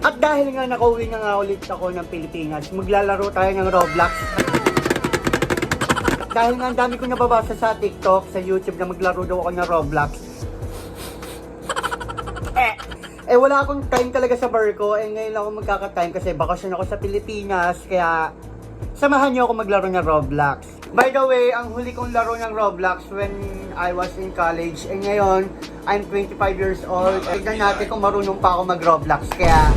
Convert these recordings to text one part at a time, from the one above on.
At dahil nga nakauwi na nga ulit ako ng Pilipinas, maglalaro tayo ng Roblox. At dahil nga ang dami ko nababasa sa TikTok, sa YouTube na maglaro daw ako ng Roblox. Wala akong time talaga sa bar ko. Ngayon lang ako magkaka-time kasi bakasyon ako sa Pilipinas. Kaya samahan niyo ako maglaro ng Roblox. By the way, ang huli kong laro ng Roblox when I was in college. Ngayon, I'm 25 years old. Tignan natin kung marunong pa ako mag-Roblox. Kaya,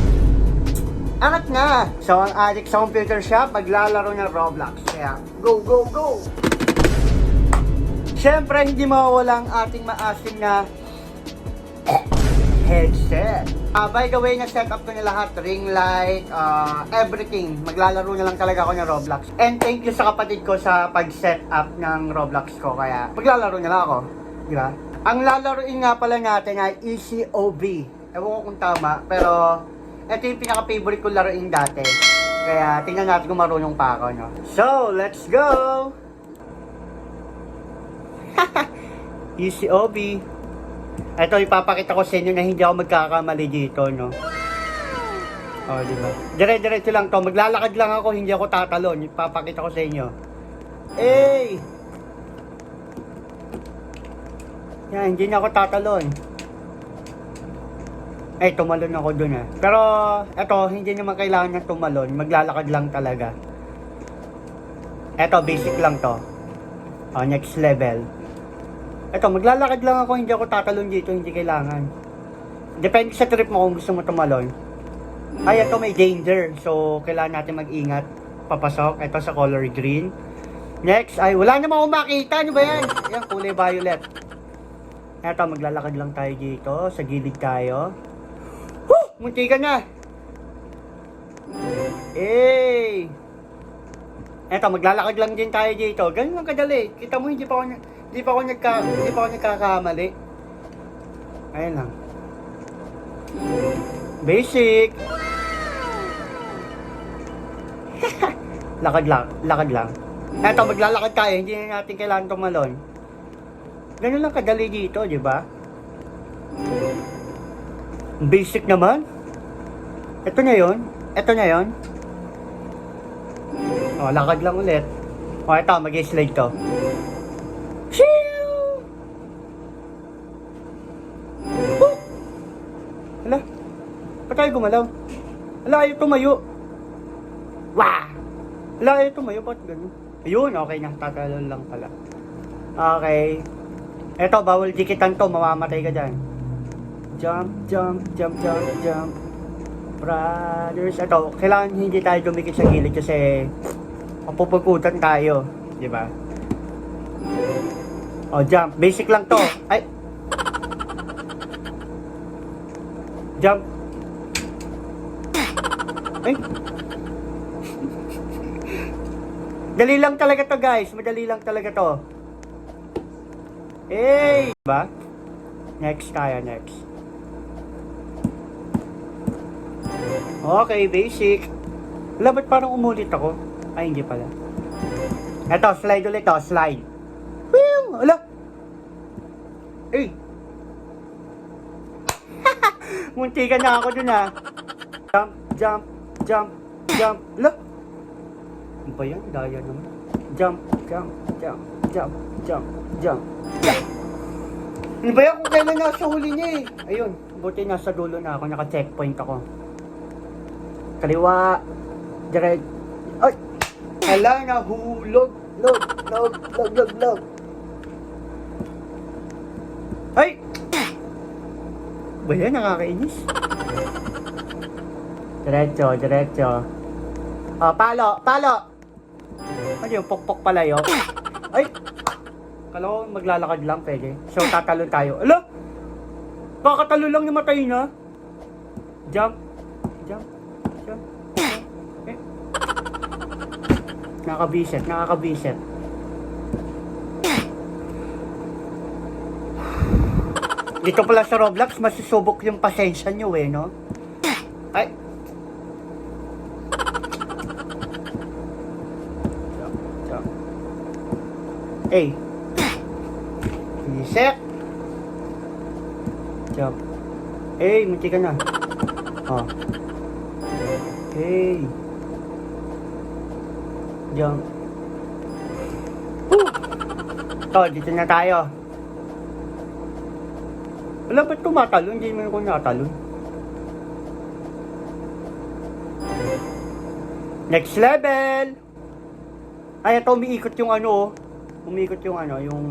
angat na! So, ang addict sa computer shop, maglalaro ng Roblox. Kaya, go, go, go! Siyempre, hindi mawawala ang ating maasim na headset. By the way, na-set up ko na lahat, ring light, everything. Maglalaro na lang talaga ako ng Roblox. And thank you sa kapatid ko sa pag-set up ng Roblox ko. Kaya maglalaro na lang ako. Di ba? Ang lalaroin nga pala natin ay ECOB. Ewan ko kung tama, pero ito yung pinaka-favorite ko laruin dati. Kaya tingnan natin kung marunong pa ako, no? So, let's go! ECOB. Ito, ipapakita ko sa inyo na hindi ako magkakamali dito, no? O, diba? Dire-diretso lang to. Maglalakad lang ako, hindi ako tatalon. Ipapakita ko sa inyo. Hey! Yan, hindi na ako tatalon. Tumalon ako dun, eh. Pero, ito, hindi naman kailangan na tumalon. Maglalakad lang talaga. Ito, basic lang to. O, next level. Ito, maglalakad lang ako, hindi ako tatalon dito, hindi kailangan. Depende sa trip mo kung gusto mo tumalon. Ay, ito may danger. So, kailangan natin mag-ingat. Papasok. Ito sa color green. Next, ay wala naman akong makita. Ano ba yan? Yan, kulay violet. Ito, maglalakad lang tayo dito. Sa gilid tayo. Woo! Munti ka na. Hey! Ito, maglalakad lang din tayo dito. Ganun lang kadali. Kita mo, hindi pa ako nagkakamali. Ayun lang. Basic. Lakad lang. Eto, maglalakad tayo, hindi na natin kailangan tumalon. Ganun lang kadali dito, di ba? Basic naman. Ito na yon. O, lakad lang ulit. O, eto, mag-slide to. Hala, ba't tayo gumalaw? Hala, ayaw tumayo. Wah! Hala, ayaw tumayo, ba't ganun? Ayun, okay na, tatalon lang pala. Okay. Eto, bawal dikitan to, mamamatay ka dyan. Jump. Brothers, eto, kailangan hindi tayo dumikit sa gilid kasi mapupagkutan tayo. Diba? O, jump. Basic lang to. Ay! Jump. Ay. Dali lang talaga to, guys. Madali lang talaga to. Hey! Diba? Next tayo, next. Okay, basic. Wala, ba't parang umulit ako? Ay, hindi pala. Eto, slide ulit to. Slide. Whew! Wala. Hey! Munti ka na ako dun, ha. Jump. Look. Ano ba yan? Daya naman. Jump. Ano ba yan kung kailan nasa huli niya, eh? Ayun. Buti nasa dulo na ako. Naka-checkpoint ako. Kaliwa. Direct. Ay! Hala, nahulog. Log. Ay! Ba yan, nakakainis. Diretso. Palo. Ano yung pokpok pala yun? Ay! Kala ko maglalakad lang, pwede. So, tatalon tayo. Ala! Kakatalo lang namatay na. Jump. Eh. Nakakabiset. Dito pala sa Roblox, masusubok yung pasensya nyo, eh, no? Ay! Jump. Hey! Reset! Jump. Hey, munti ka na. Oh. Hey. Jump. To, dito na tayo. Wala ba't tumatalon? Hindi mo ko natalon. Next level! Ay, ito umiikot yung ano. Umiikot yung ano, yung...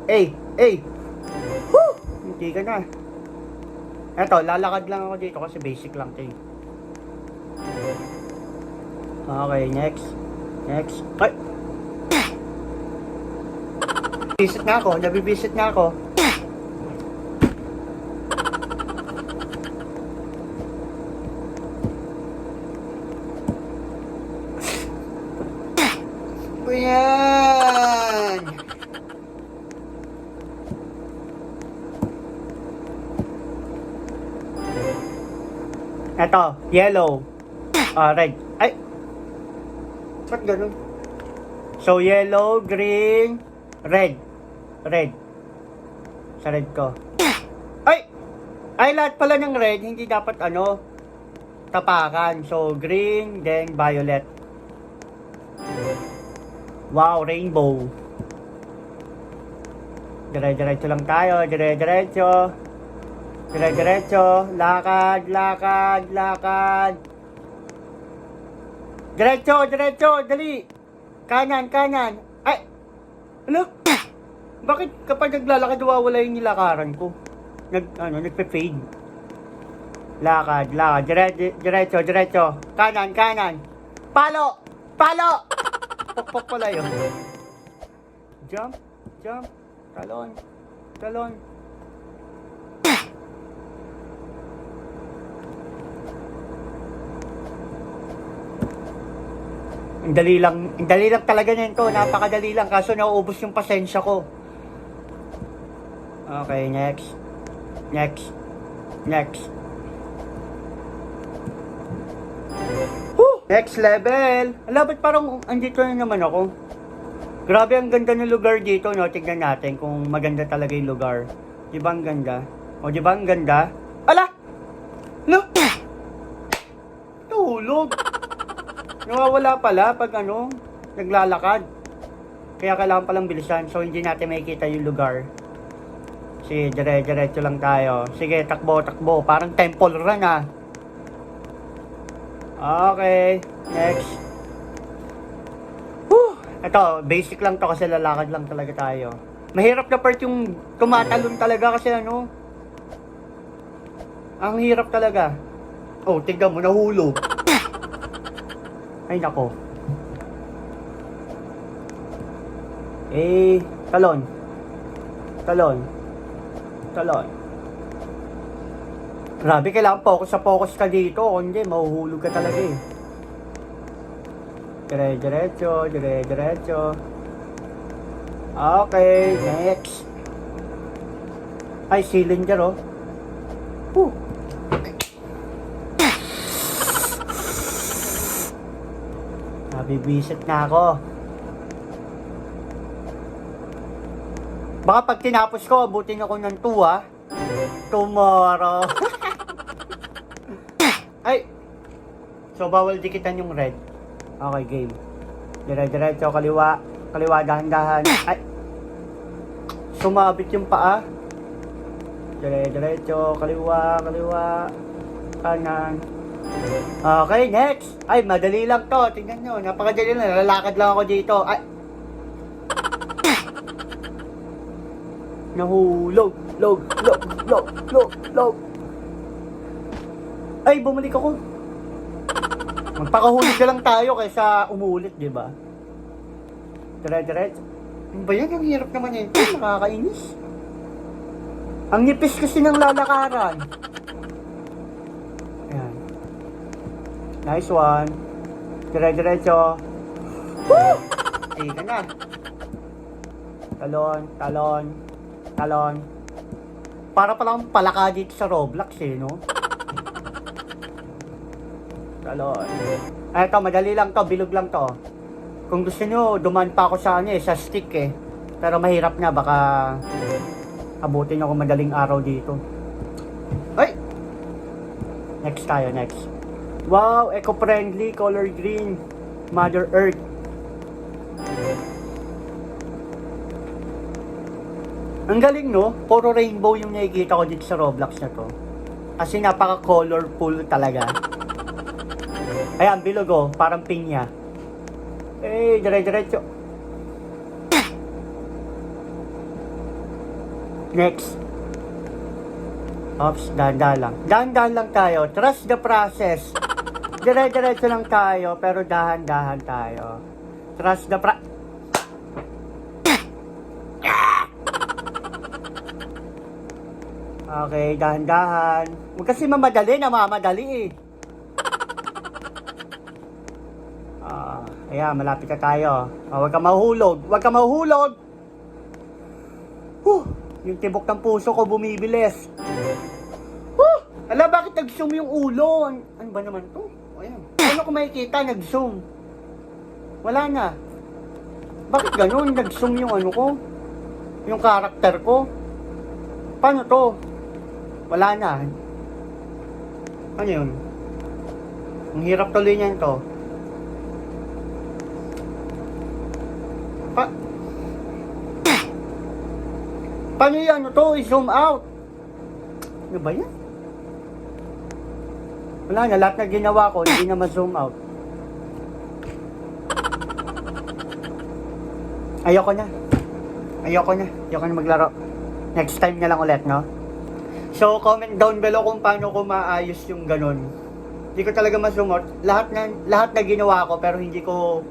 Hey! Woo! Hindi ka na. Eto, lalakad lang ako dito kasi basic lang ito eh. Okay, next. Ay! Nabibisit na ako. Ayan! Eto, yellow. Red. Ay! Ba't ganun? So, yellow, green, red. Sa red ko. Ay! Ay, lahat pala ng red, hindi dapat tapakan. So, green, then violet. Wow, rainbow. Dire-diretso lang tayo. Dire-diretso. Lakad. Diretso. Dali. Kanan. Ay! Ano? Bakit kapag naglalakad wawala yung nilakaran ko? Nagpe-fade. Lakad. Diretso. Kanan. Palo! Pokpok pala yun. Jump. Talon. Ang dali lang talaga nito. Napakadali lang kaso nauubos yung pasensya ko. Okay, next. Next level. Ala, ba't parang andito na naman ako? Grabe, ang ganda ng lugar dito, no? Tignan natin kung maganda talaga yung lugar. Di ba ang ganda? Ala! No! Tulog! Nawawala pala pag naglalakad. Kaya kailangan palang bilisan, so hindi natin makikita yung lugar. Sige, diretso lang tayo. Sige, takbo. Parang temple run ah. Okay, next. Ito, basic lang to kasi lalakad lang talaga tayo. Mahirap na part yung tumatalon talaga kasi ang hirap talaga. Oh, tignan mo, nahulog. Ay, nako. Talon. Grabe, kailangan focus ka dito. Kung hindi, mahuhulog ka talaga eh. Diretso. Okay, next. Ay, cylinder oh. Nabibisit na ako. Baka pag tinapos ko, abutin ako ng 2 ah. Tomorrow. Ay! So, bawal dikitan yung red. Okay, game. Diretso, kaliwa, dahan-dahan. Ay! Sumabit yung paa. Diretso, kaliwa, kanan. Okay, next. Ay, madali lang to. Tingnan nyo, napakadali lang. Lalakad lang ako dito. Ay! Nahulog. Log. Ay, bumalik ako. Magpakahulog ka lang tayo kaysa umulit, di ba? Diretso. Ano ba yan? Ang hirap naman yan. Nakakainis. Ang nipis kasi ng lalakaran. Ayan. Nice one. Diretso. Woo! Sige na. Talon. Para palang palaka dito sa Roblox eh, no? Talon. Ay, ito, madali lang to, bilog lang to. Kung gusto nyo, dumaan pa ako sa sa stick eh. Pero mahirap na, baka abutin ako madaling araw dito. Ay! Next tayo. Wow, eco-friendly, color green. Mother Earth. Ang galing, no? Puro rainbow yung nakikita ko dito sa Roblox na to. Kasi napaka-colorful talaga. Ayan, bilog oh. Parang pinya. Eh, dire-diretso. Next. Oops, dahan-dahan lang. Dahan-dahan lang tayo. Trust the process. Dire-diretso lang tayo, pero dahan-dahan tayo. Trust the Okay, dahan-dahan. Huwag kasi mamadali, namamadali eh. Ayan, malapit na tayo. Huwag ka mahuhulog. Huwag ka mahuhulog! Yung tibok ng puso ko bumibilis. Ala, bakit nag-zoom yung ulo? Ano ba naman to? Ayan. Ano ko makikita? Nag-zoom. Wala na. Bakit ganun? Nag-zoom yung ano ko? Yung karakter ko? Paano to? Wala na. Ano yun? Ang hirap tuloy niyan to. Paano yung ano to? I-zoom out. Ano ba yan? Wala na. Lahat na ginawa ko, hindi na ma-zoom out. Ayoko na. Ayoko na maglaro. Next time na lang ulit, no? So, comment down below kung paano ko maayos yung ganun. Hindi ko talaga ma-zoom out. Lahat na ginawa ko, pero hindi ko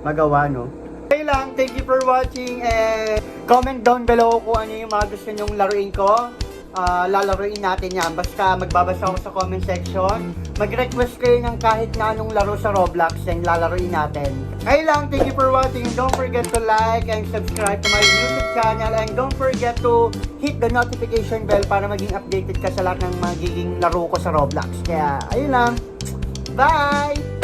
magawa, no? Okay lang, thank you for watching, and comment down below kung ano yung mga gusto nyong laruin ko. Lalaruin natin yan. Basta magbabasa ako sa comment section. Mag-request kayo ng kahit na anong laro sa Roblox, and lalaruin natin. Okay lang, thank you for watching. Don't forget to like and subscribe to my YouTube channel, and don't forget to hit the notification bell para maging updated ka sa lahat ng magiging laro ko sa Roblox. Kaya, ayun lang. Bye!